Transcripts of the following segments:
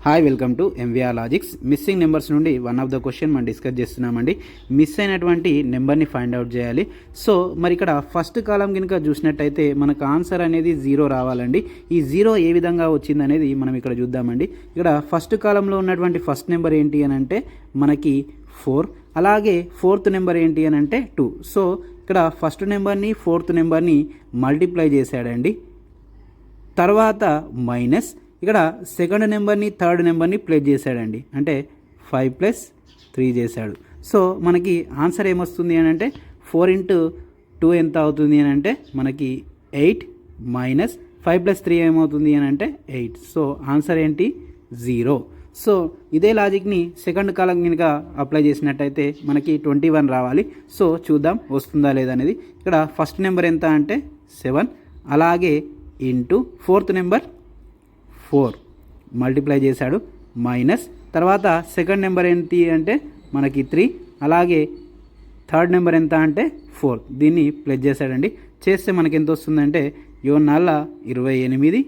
Hi welcome to MVR logics. Missing numbers నుండి one of the question మనం discuss చేస్తున్నామండి. Miss అయినటువంటి నెంబర్ని ఫైండ్ అవుట్ చేయాలి. సో మరి ఇక్కడ ఫస్ట్ కాలం కనుక చూసినట్టయితే మనకు ఆన్సర్ అనేది 0 రావాలండి. ఈ 0 ఏ విధంగా వచ్చింది అనేది మనం ఇక్కడ చూద్దామండి. ఇక్కడ ఫస్ట్ కాలంలో ఉన్నటువంటి ఫస్ట్ నెంబర్ ఏంటి అని అంటే మనకి 4, అలాగే ఫోర్త్ నెంబర్ ఏంటి అని అంటే 2. సో ఇక్కడ ఫస్ట్ నెంబర్ని ఫోర్త్ నెంబర్ని మల్టిప్లై చేశాడండి. తర్వాత మైనస్ ఇక్కడ సెకండ్ నెంబర్ని థర్డ్ నెంబర్ని ప్లేస్ చేశాడండి, అంటే 5 + 3 చేశాడు. సో మనకి ఆన్సర్ ఏమొస్తుంది అని అంటే 4 × 2 ఎంత అవుతుంది అని అంటే మనకి 8 మైనస్ 5 + 3 ఏమవుతుంది అని అంటే 8. సో ఆన్సర్ ఏంటి 0. సో ఇదే లాజిక్ని సెకండ్ కాలం కనుక అప్లై చేసినట్టయితే మనకి 21 రావాలి. సో చూద్దాం వస్తుందా లేదా అనేది. ఇక్కడ ఫస్ట్ నెంబర్ ఎంత అంటే 7, అలాగే ఇంటూ ఫోర్త్ నెంబర్ 4 మల్టిప్లై చేశాడు, మైనస్ తర్వాత సెకండ్ నెంబర్ ఏంటి అంటే మనకి 3, అలాగే థర్డ్ నెంబర్ ఎంత అంటే 4, దీన్ని ప్లస్ చేశాడండి. చేస్తే మనకి ఎంత వస్తుందంటే 7×4 = 28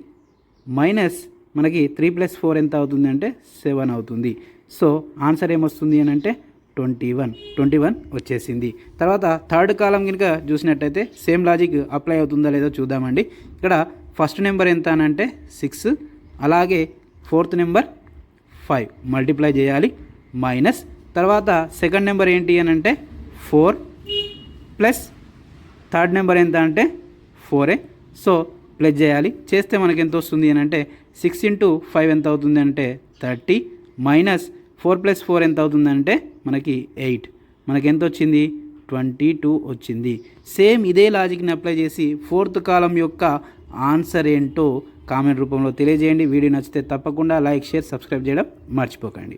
మైనస్ మనకి 3 + 4 ఎంత అవుతుంది అంటే 7 అవుతుంది. సో ఆన్సర్ ఏమొస్తుంది అని అంటే 21 వచ్చేసింది. తర్వాత థర్డ్ కాలం కనుక చూసినట్టయితే సేమ్ లాజిక్ అప్లై అవుతుందా లేదో చూద్దామండి. ఇక్కడ ఫస్ట్ నెంబర్ ఎంత అని అంటే 6, అలాగే ఫోర్త్ నెంబర్ 5 మల్టిప్లై చేయాలి, మైనస్ తర్వాత సెకండ్ నెంబర్ ఏంటి అని అంటే 4 ప్లస్ థర్డ్ నెంబర్ ఎంత అంటే 4. సో ప్లస్ చేయాలి. చేస్తే మనకి ఎంత వస్తుంది అని అంటే 6 × 5 ఎంత అవుతుంది అంటే 30, మైనస్ 4 + 4 ఎంత అవుతుంది అంటే మనకి 8. మనకి ఎంత వచ్చింది 22 వచ్చింది. సేమ్ ఇదే లాజిక్ని అప్లై చేసి ఫోర్త్ కాలం యొక్క ఆన్సర్ ఏంటో కామెంట్ రూపంలో తెలియజేయండి. వీడియో నచ్చితే తప్పకుండా లైక్, షేర్, సబ్స్క్రైబ్ చేయడం మర్చిపోకండి.